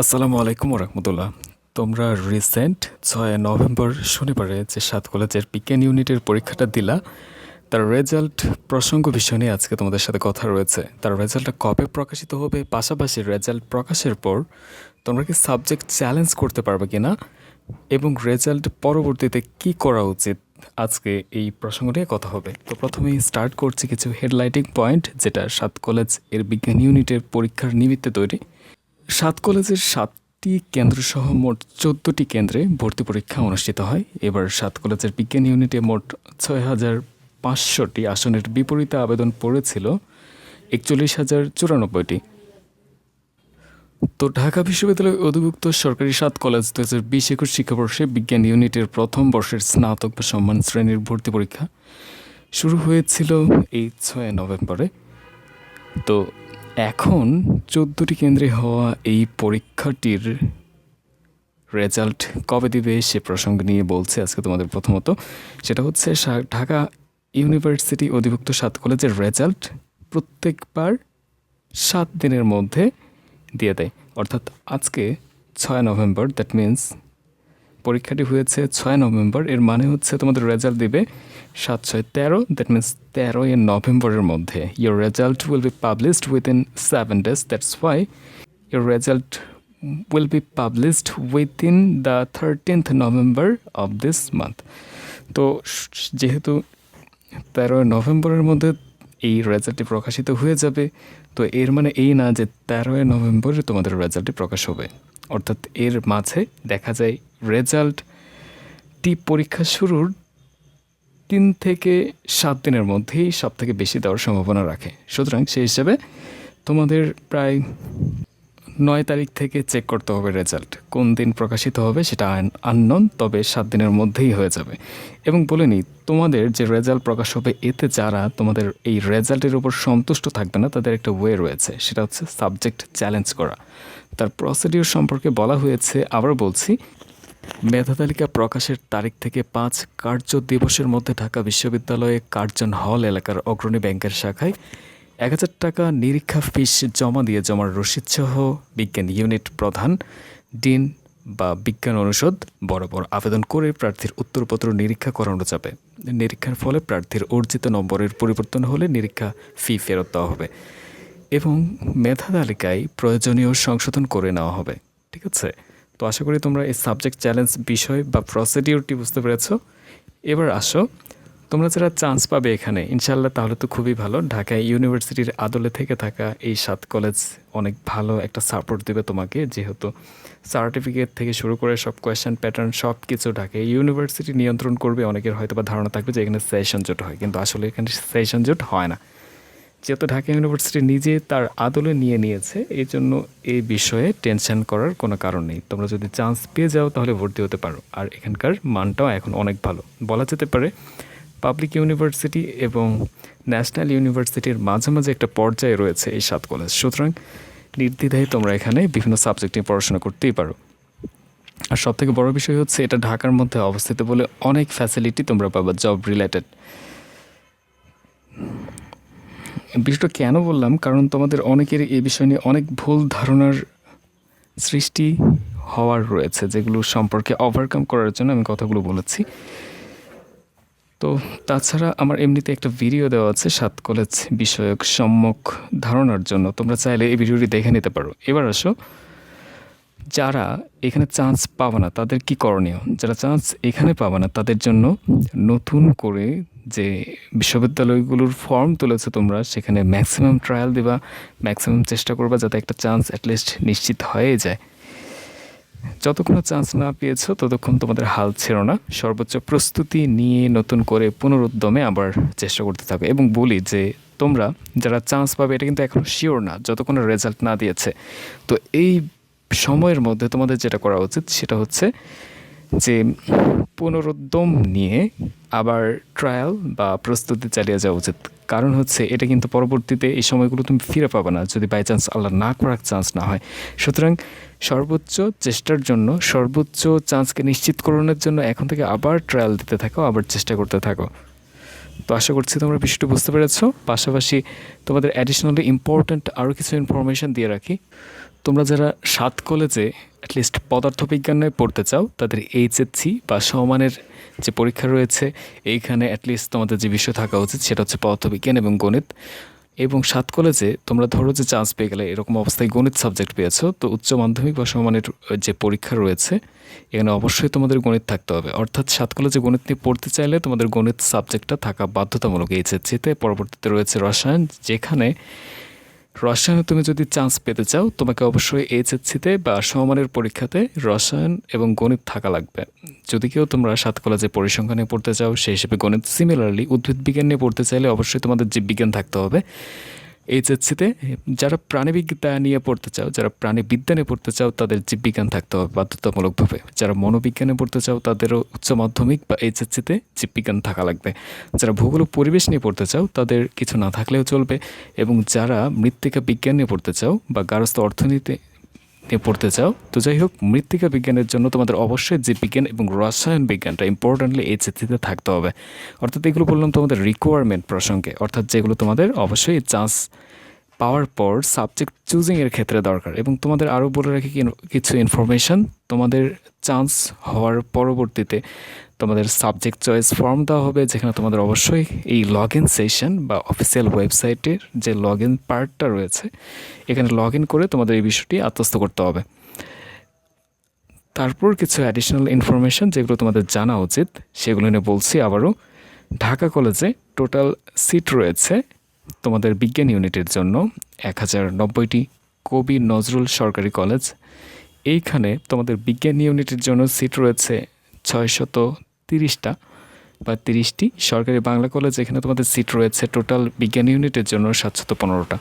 আসসালামু আলাইকুম রহমতুল্লাহ। তোমরা রিসেন্ট 6 নভেম্বর শনিবারে যে 7 কলেজের বিজ্ঞান ইউনিটের পরীক্ষাটা দিলা, তার রেজাল্ট প্রসঙ্গ বিষয় নিয়ে আজকে তোমাদের সাথে কথা রয়েছে। তার রেজাল্টটা কবে প্রকাশিত হবে, পাশাপাশি রেজাল্ট প্রকাশের পর তোমরা কি সাবজেক্ট চ্যালেঞ্জ করতে পারবে কিনা এবং রেজাল্ট পরবর্তীতে কি করা উচিত, আজকে এই প্রসঙ্গ নিয়ে কথা হবে। তো প্রথমেই স্টার্ট করছি কিছু হেডলাইটিং পয়েন্ট, যেটা 7 কলেজ এর বিজ্ঞান ইউনিটের পরীক্ষার নিমিত্তে তৈরি। 7 কলেজের 7টি কেন্দ্রসহ মোট 14টি কেন্দ্রে ভর্তি পরীক্ষা অনুষ্ঠিত হয়। এবার 7 কলেজের বিজ্ঞান ইউনিটে মোট 6,500টি আসনের বিপরীতে আবেদন পড়েছিল 41,094টি। তো ঢাকা বিশ্ববিদ্যালয় অধিভুক্ত সরকারি 7 কলেজ 2020-21 শিক্ষাবর্ষে বিজ্ঞান ইউনিটের প্রথম বর্ষের স্নাতক বা সম্মান শ্রেণীর ভর্তি পরীক্ষা শুরু হয়েছিল এই 6 নভেম্বরে। তো এখন 14টি কেন্দ্রে হওয়া এই পরীক্ষাটির রেজাল্ট কবে দিবে সে প্রসঙ্গ নিয়ে বলছে আজকে তোমাদের। প্রথমত সেটা হচ্ছে ঢাকা ইউনিভার্সিটি অধিভুক্ত 7 কলেজের রেজাল্ট প্রত্যেকবার 7 দিনের মধ্যে দিয়ে দেয়। অর্থাৎ আজকে 6 নভেম্বর, দ্যাট মিন্স পরীক্ষাটি হয়েছে 6 নভেম্বর, এর মানে হচ্ছে তোমাদের রেজাল্ট দিবে 7-6-13, দ্যাট মিন্স 13 নভেম্বরের মধ্যে। Your result will be published within 7 days, that's why your result will be published within the 13th November of this month. তো যেহেতু 13 নভেম্বরের মধ্যে এই রেজাল্টটি প্রকাশিত হয়ে যাবে, তো এর মানে এই না যে 13 নভেম্বরে তোমাদের রেজাল্টটি প্রকাশ হবে। অর্থাৎ এর মাঝে দেখা যায় রেজাল্টটি পরীক্ষা শুরুর 3 থেকে 7 দিনের মধ্যেই সব থেকে বেশি দেওয়ার সম্ভাবনা রাখে। সুতরাং সেই হিসাবে তোমাদের প্রায় 9 তারিখ থেকে চেক করতে হবে রেজাল্ট কোন দিন প্রকাশিত হবে, সেটা আননোন, তবে 7 দিনের মধ্যেই হয়ে যাবে। এবং বলে নিই, তোমাদের যে রেজাল্ট প্রকাশ হবে, এতে যারা তোমাদের এই রেজাল্টের উপর সন্তুষ্ট থাকবে না, তাদের একটা ওয়ে রয়েছে, সেটা হচ্ছে সাবজেক্ট চ্যালেঞ্জ করা। তার প্রসিডিউর সম্পর্কে বলা হয়েছে, আবার বলছি, মেধা তালিকা প্রকাশের তারিখ থেকে 5 কার্য দিবসের মধ্যে ঢাকা বিশ্ববিদ্যালয়ে কার্জন হল এলাকার অগ্রণী ব্যাংকের শাখায় 1,000 টাকা নিরীক্ষা ফিস জমা দিয়ে জমার রসিদসহ বিজ্ঞান ইউনিট প্রধান, ডিন বা বিজ্ঞান অনুষদ বরাবর আবেদন করে প্রার্থীর উত্তরপত্র নিরীক্ষা করানো যাবে। নিরীক্ষার ফলে প্রার্থীর অর্জিত নম্বরের পরিবর্তন হলে নিরীক্ষা ফি ফেরত দেওয়া হবে এবং মেধা তালিকায় প্রয়োজনীয় সংশোধন করে নেওয়া হবে। ঠিক আছে? তো আশা করি তোমরা এই সাবজেক্ট চ্যালেঞ্জ বিষয় বা প্রসিডিউরটি বুঝতে পেরেছ। এবার আসো, তোমরা যারা চান্স পাবে এখানে ইনশাল্লাহ, তাহলে তো খুবই ভালো। ঢাকা ইউনিভার্সিটির আদলে থেকে থাকা এই 7 কলেজ অনেক ভালো একটা সাপোর্ট দেবে তোমাকে, যেহেতু সার্টিফিকেট থেকে শুরু করে সব কোয়েশ্চেন প্যাটার্ন সব কিছু ঢাকা ইউনিভার্সিটি নিয়ন্ত্রণ করবে। অনেকের হয়তো বা ধারণা থাকবে যে এখানে সেশন জোট হয়, কিন্তু আসলে এখানে সেশন জোট হয় না। যেহেতু ঢাকা ইউনিভার্সিটি নিজে তার আদলে নিয়েছে, এই জন্য এই বিষয়ে টেনশন করার কোনো কারণ নেই। তোমরা যদি চান্স পেয়ে যাও তাহলে ভর্তি হতে পারো। আর এখানকার মানটাও এখন অনেক ভালো বলা যেতে পারে। পাবলিক ইউনিভার্সিটি এবং ন্যাশনাল ইউনিভার্সিটির মাঝামাঝি একটা পর্যায়ে রয়েছে এই 7 কলেজ। সুতরাং নির্দ্বিধায় তোমরা এখানে বিভিন্ন সাবজেক্ট নিয়ে পড়াশোনা করতেই পারো। আর সবথেকে বড় বিষয় হচ্ছে, এটা ঢাকার মধ্যে অবস্থিত বলে অনেক ফ্যাসিলিটি তোমরা পাবা জব রিলেটেড। বিষয়টা কেন বললাম, কারণ তোমাদের অনেকের এই বিষয় নিয়ে অনেক ভুল ধারণার সৃষ্টি হওয়ার রয়েছে, যেগুলো সম্পর্কে ওভারকাম করার জন্য আমি কথাগুলো বলেছি। তো তাছাড়া আমার এমনিতে একটা ভিডিও দেওয়া আছে 7 কলেজ বিষয়ক সম্যক ধারণার জন্য, তোমরা চাইলে এই ভিডিওটি দেখে নিতে পারো। এবার আসো, যারা এখানে চান্স পাবে না তাদের কি করণীয়। যারা চান্স এখানে পাবে না তাদের জন্য নতুন করে যে বিশ্ববিদ্যালয়গুলোর ফর্ম তুলেছে তোমরা, সেখানে ম্যাক্সিমাম ট্রায়াল দিবা, ম্যাক্সিমাম চেষ্টা করবা যাতে একটা চান্স অ্যাটলিস্ট নিশ্চিত হয়ে যায়। যতক্ষণ চান্স না পেয়েছো ততক্ষণ তোমাদের হাল ছেড়ো না, সর্বোচ্চ প্রস্তুতি নিয়ে নতুন করে পুনরুদ্যমে আবার চেষ্টা করতে থাকো। এবং বলি যে তোমরা যারা চান্স পাবে, এটা কিন্তু এখনও শিওর না যতক্ষণ রেজাল্ট না দিয়েছে। তো এই সময়ের মধ্যে তোমাদের যেটা করা উচিত সেটা হচ্ছে যে পুনরুদ্যম নিয়ে আবার ট্রায়াল বা প্রস্তুতি চালিয়ে যাওয়া উচিত। কারণ হচ্ছে এটা কিন্তু পরবর্তীতে এই সময়গুলো তুমি ফিরে পাবে না যদি বাই চান্স আল্লাহ না করার চান্স না হয়। সুতরাং সর্বোচ্চ চেষ্টার জন্য, সর্বোচ্চ চান্সকে নিশ্চিতকরণের জন্য এখন থেকে আবার ট্রায়াল দিতে থাকো, আবার চেষ্টা করতে থাকো। তো আশা করছি তোমরা বিষয়টি বুঝতে পেরেছো। পাশাপাশি তোমাদের অ্যাডিশনালি ইম্পর্ট্যান্ট আরও কিছু ইনফরমেশান দিয়ে রাখি। তোমরা যারা 7 কলেজে অ্যাটলিস্ট পদার্থবিজ্ঞানে পড়তে চাও তাদের এইচএসসি বা সমমানের যে পরীক্ষা রয়েছে এইখানে অ্যাটলিস্ট তোমাদের যে বিষয় থাকা উচিত সেটা হচ্ছে পদার্থবিজ্ঞান এবং গণিত। এবং 7 কলেজে তোমরা ধরো যে চান্স পেয়ে গেলে, এরকম অবস্থায় গণিত সাবজেক্ট পেয়েছো, তো উচ্চ মাধ্যমিক বা সমমানের যে পরীক্ষা রয়েছে এখানে অবশ্যই তোমাদের গণিত থাকতে হবে। অর্থাৎ 7 কলেজে গণিত নিয়ে পড়তে চাইলে তোমাদের গণিত সাবজেক্টটা থাকা বাধ্যতামূলক এইচএসসিতে। পরবর্তীতে রয়েছে রসায়ন, যেখানে রসায়নে তুমি যদি চান্স পেতে চাও তোমাকে অবশ্যই এইচএসসিতে বা সমমানের পরীক্ষাতে রসায়ন এবং গণিত থাকা লাগবে। যদি কেউ তোমরা 7 কলেজে পরিসংখ্যান নিয়ে পড়তে চাও সেই হিসেবে গণিত, সিমিলারলি উদ্ভিদ বিজ্ঞান নিয়ে পড়তে চাইলে অবশ্যই তোমাদের জীববিজ্ঞান থাকতে হবে এইচএসসিতে। যারা প্রাণীবিদ্যা নিয়ে পড়তে চাও, যারা প্রাণীবিদ্যা নিয়ে পড়তে চাও তাদের জীববিজ্ঞান থাকতে হবে বাধ্যতামূলকভাবে। যারা মনোবিজ্ঞানে পড়তে চাও তাদেরও উচ্চ মাধ্যমিক বা এইচএসসিতে জীববিজ্ঞান থাকা লাগবে। যারা ভূগোল ও পরিবেশ নিয়ে পড়তে চাও তাদের কিছু না থাকলেও চলবে। এবং যারা মৃত্তিকা বিজ্ঞান নিয়ে পড়তে চাও বা গার্হস্থ্য অর্থনীতি নিয়ে পড়তে চাও, তো যাই হোক, মৃত্তিকা বিজ্ঞানের জন্য তোমাদের অবশ্যই জীববিজ্ঞান এবং রসায়ন বিজ্ঞানটা ইম্পর্টেন্টলি এইচএসসিতে থাকতে হবে। অর্থাৎ এগুলো বললাম তোমাদের রিকোয়ারমেন্ট প্রসঙ্গে, অর্থাৎ যেগুলো তোমাদের অবশ্যই চান্স পাওয়ার পর সাবজেক্ট চুজিংয়ের ক্ষেত্রে দরকার। এবং তোমাদের আরও বলে রাখি কিছু ইনফরমেশান, তোমাদের চান্স হওয়ার পরবর্তীতে তোমাদের সাবজেক্ট চয়েস ফর্ম দেওয়া হবে, যেখানে তোমাদের অবশ্যই এই লগ ইন সেশন বা অফিসিয়াল ওয়েবসাইটের যে লগ ইন পার্টটা রয়েছে এখানে লগ ইন করে তোমাদের এই বিষয়টি আত্মস্থ করতে হবে। তারপর কিছু অ্যাডিশনাল ইনফরমেশান যেগুলো তোমাদের জানা উচিত সেগুলো নিয়ে বলছি আবারও। ঢাকা কলেজে টোটাল সিট রয়েছে তোমাদের বিজ্ঞান ইউনিটের জন্য 1090টি। কবি নজরুল সরকারি কলেজ, এইখানে তোমাদের বিজ্ঞান ইউনিটের জন্য সিট রয়েছে 630টা বা 30টি। সরকারি বাংলা কলেজ, এখানে তোমাদের সিট রয়েছে টোটাল বিজ্ঞান ইউনিটের জন্য 715টা।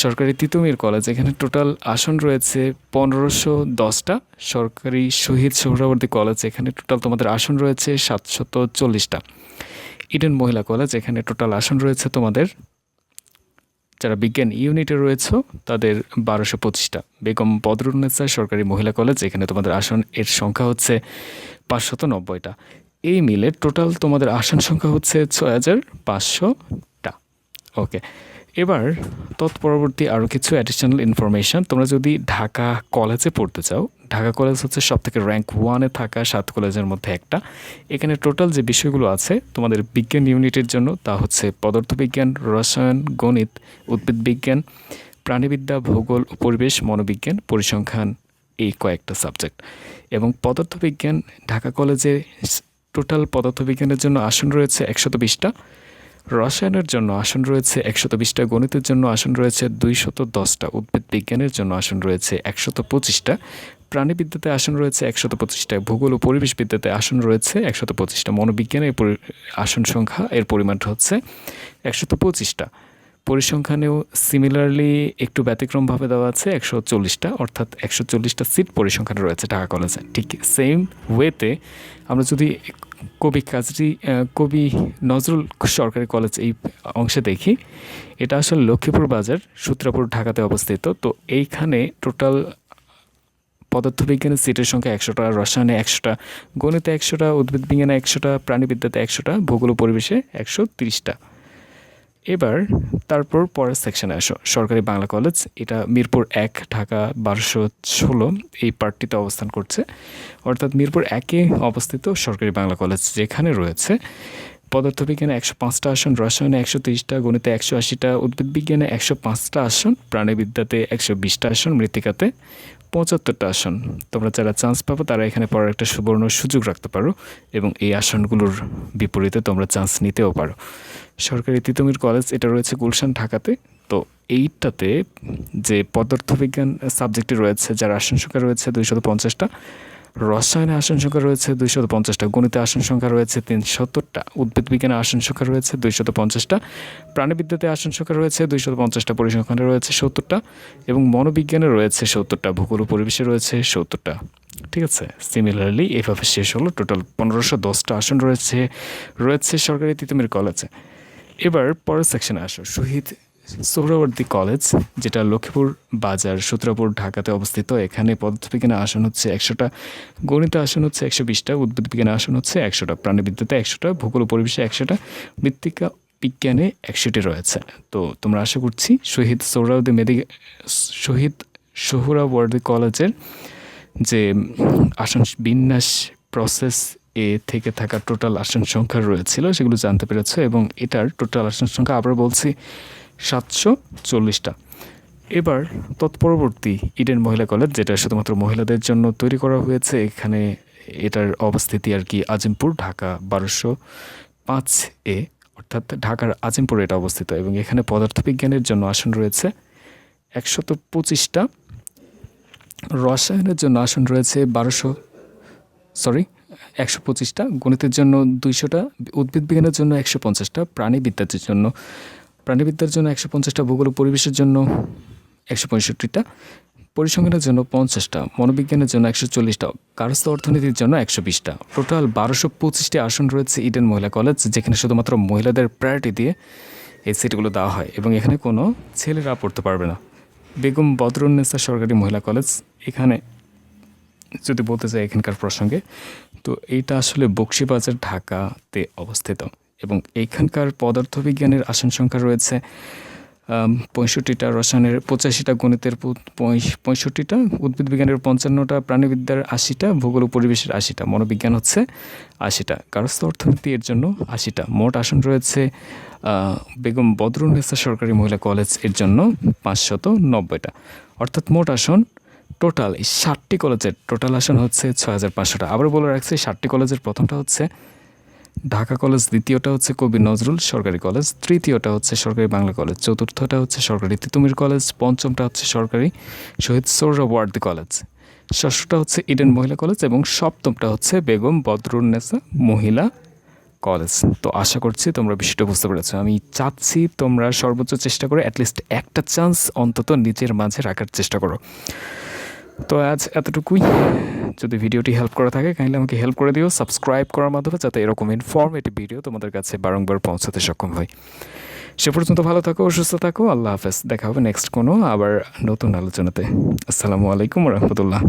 সরকারি তিতুমির কলেজ, এখানে টোটাল আসন রয়েছে 1510টা। সরকারি শহীদ সোহরাওয়ার্দী কলেজ, এখানে টোটাল তোমাদের আসন রয়েছে 740টা। ইডেন মহিলা কলেজ, এখানে টোটাল আসন রয়েছে তোমাদের, যারা বিজ্ঞান ইউনিটে রয়েছে তাদের 1225টা। বেগম বদরুন্নেসা সরকারি মহিলা কলেজ, এখানে তোমাদের আসন এর সংখ্যা হচ্ছে 590টা। এই মিলে টোটাল তোমাদের আসন সংখ্যা হচ্ছে 6500টা। ওকে, এবার তৎপরবর্তী আরও কিছু অ্যাডিশনাল ইনফরমেশান। তোমরা যদি ঢাকা কলেজে পড়তে চাও, ঢাকা কলেজ হচ্ছে সবথেকে র্যাঙ্ক 1-এ থাকা 7 কলেজের মধ্যে একটা। এখানে টোটাল যে বিষয়গুলো আছে তোমাদের বিজ্ঞান ইউনিটের জন্য তা হচ্ছে পদার্থবিজ্ঞান, রসায়ন, গণিত, উদ্ভিদ বিজ্ঞান, প্রাণীবিদ্যা, ভূগোল ও পরিবেশ, মনোবিজ্ঞান, পরিসংখ্যান, এই কয়েকটা সাবজেক্ট। এবং পদার্থবিজ্ঞান ঢাকা কলেজে টোটাল পদার্থবিজ্ঞানের জন্য আসন রয়েছে 120টা, রসায়নের জন্য আসন রয়েছে 120টা, গণিতের জন্য আসন রয়েছে 210টা, উদ্ভিদ বিজ্ঞানের জন্য আসন রয়েছে 125টা, প্রাণীবিদ্যাতে আসন রয়েছে 125টা, ভূগোল ও পরিবেশ বিদ্যাতে আসন রয়েছে 125টা, মনোবিজ্ঞানের আসন সংখ্যা এর পরিমাণটা হচ্ছে 125টা। পরিসংখ্যানেও সিমিলারলি একটু ব্যতিক্রমভাবে দেওয়া আছে 140টা, অর্থাৎ 140টা সিট পরিসংখ্যানে রয়েছে ঢাকা কলেজে। ঠিক সেম ওয়েতে আমরা যদি কবি নজরুল সরকারি কলেজ এই অংশে দেখি, এটা আসলে লক্ষ্মীপুর বাজার, সূত্রাপুর, ঢাকাতে অবস্থিত। তো এইখানে টোটাল পদার্থবিজ্ঞানের সিটের সংখ্যা 100টা, রসায়নে 100টা, গণিতে 100টা, উদ্ভিদ বিজ্ঞানে 100টা, প্রাণীবিদ্যাতে 100টা, ভূগোল ও পরিবেশে 130টা। এবার তারপর পরের সেকশনে আসো, সরকারি বাংলা কলেজ, এটা মিরপুর 1, ঢাকা 1216 এই পার্টটিতে অবস্থান করছে। অর্থাৎ মিরপুর 1-এ অবস্থিত সরকারি বাংলা কলেজ, যেখানে রয়েছে পদার্থবিজ্ঞানে 105টা আসন, রসায়নে 130টা, গণিতে 180টা, উদ্ভিদ বিজ্ঞানে 105টা আসন, প্রাণীবিদ্যাতে 120টা আসন, মৃত্তিকাতে 75টা আসন। তোমরা যারা চান্স পাবো তারা এখানে পড়ার একটা সুবর্ণ সুযোগ রাখতে পারো এবং এই আসনগুলোর বিপরীতে তোমরা চান্স নিতেও পারো। সরকারি তিতুমির কলেজ, এটা রয়েছে গুলশান, ঢাকাতে। তো এইটাতে যে পদার্থবিজ্ঞান সাবজেক্টে রয়েছে যার আসন সংখ্যা রয়েছে 250টা, রসায়নে আসন সংখ্যা রয়েছে 250টা, গণিতে আসন সংখ্যা রয়েছে 370টা, উদ্ভিদ বিজ্ঞানে আসন সংখ্যা রয়েছে 250টা, প্রাণীবিদ্যাতে আসন সংখ্যা রয়েছে 250টা, পরিসংখ্যানে রয়েছে 70টা এবং মনোবিজ্ঞানে রয়েছে 70টা, ভূগোল ও পরিবেশে রয়েছে 70টা। ঠিক আছে, সিমিলারলি এইভাবে শেষ হলো। টোটাল 1510টা আসন রয়েছে সরকারি তিতুমির কলেজে। এবার পরের সেকশনে আসো, শহীদ সোহরাওয়ার্দী কলেজ, যেটা লক্ষ্মীপুর বাজার, সূত্রাপুর, ঢাকাতে অবস্থিত। এখানে পদার্থবিজ্ঞানে আসন হচ্ছে 100টা, গণিতে আসন হচ্ছে 120টা, উদ্ভিদ বিজ্ঞানে আসন হচ্ছে 100টা, প্রাণীবিদ্যাতে 100টা, ভূগোল ও পরিবেশে 100টা, মৃত্তিকা বিজ্ঞানে 100টি রয়েছে। তো তোমরা আশা করছি শহীদ সোহরাওয়ার্দী কলেজের যে আসন বিন্যাস প্রসেস এ থেকে থাকা টোটাল আসন সংখ্যা রয়েছিল সেগুলো জানতে পেরেছে এবং এটার টোটাল আসন সংখ্যা আবার বলছি 740টা। এবার তৎপরবর্তী ইডেন মহিলা কলেজ, যেটা শুধুমাত্র মহিলাদের জন্য তৈরি করা হয়েছে, এখানে এটার অবস্থিতি আর কি আজিমপুর, ঢাকা 1205 অর্থাৎ ঢাকার আজিমপুরে এটা অবস্থিত এবং এখানে পদার্থবিজ্ঞানের জন্য আসন রয়েছে 125টা, রসায়নের জন্য আসন রয়েছে 125টা, গণিতের জন্য 200টা, উদ্ভিদ বিজ্ঞানের জন্য 150টা, প্রাণীবিদ্যার জন্য 150টা, ভূগোল ও পরিবেশের জন্য 165টা, পরিসংখ্যানের জন্য 50টা, মনোবিজ্ঞানের জন্য 140টা, কারস্থ অর্থনীতির জন্য 120টা। টোটাল 1225টি আসন রয়েছে ইডেন মহিলা কলেজ, যেখানে শুধুমাত্র মহিলাদের প্রায়োরিটি দিয়ে এই সিটগুলো দেওয়া হয় এবং এখানে কোনো ছেলেরা পড়তে পারবে না। বেগম বদরুন্নেসা সরকারি মহিলা কলেজ, এখানে যদি বলতে চাই এখানকার প্রসঙ্গে, তো এইটা আসলে বকশীবাজার, ঢাকাতে অবস্থিত এবং এইখানকার পদার্থবিজ্ঞানের আসন সংখ্যা রয়েছে 65টা, রসায়নের 85টা, গণিতের 65টা, উদ্ভিদ বিজ্ঞানের 55টা, প্রাণীবিদ্যার 80টা, ভূগোল ও পরিবেশের 80টা, মনোবিজ্ঞান হচ্ছে 80টা, কারস্থ অর্থনীতি এর জন্য 80টা। মোট আসন রয়েছে বেগম বদরুন্নেসা সরকারি মহিলা কলেজ এর জন্য 590টা, অর্থাৎ মোট আসন টোটাল এই 60টি কলেজের টোটাল আসন হচ্ছে 6500টা। আবার বলে রাখছি, 60টি কলেজের প্রথমটা হচ্ছে ঢাকা কলেজ, দ্বিতীয়টা হচ্ছে কবি নজরুল সরকারি কলেজ, তৃতীয়টা হচ্ছে সরকারি বাংলা কলেজ, চতুর্থটা হচ্ছে সরকারি তিতুমির কলেজ, পঞ্চমটা হচ্ছে সরকারি শহীদ সোহরাওয়ার্দী কলেজ, ষষ্ঠটা হচ্ছে ইডেন মহিলা কলেজ এবং সপ্তমটা হচ্ছে বেগম বদরুন্নেসা মহিলা কলেজ। তো আশা করছি তোমরা বিষয়টা বুঝতে পেরেছো। আমি চাচ্ছি তোমরা সর্বোচ্চ চেষ্টা করে অ্যাটলিস্ট একটা চান্স অন্তত নিজের মাঝে রাখার চেষ্টা করো। তো আজ এতটুকুই। যদি ভিডিওটি হেল্প করে থাকে কাইন্ডলি আমাকে হেল্প করে দিও সাবস্ক্রাইব করার মাধ্যমে, যাতে এরকম ইনফরমেটিভ ভিডিও তোমাদের কাছে বারংবার পৌঁছাতে সক্ষম হয়। সে পর্যন্ত ভালো থাকো, সুস্থ থাকো, আল্লাহ হাফেজ। দেখা হবে নেক্সট কোনো আবার নতুন আলোচনাতে। আসসালামু আলাইকুম রহমতুল্লাহ।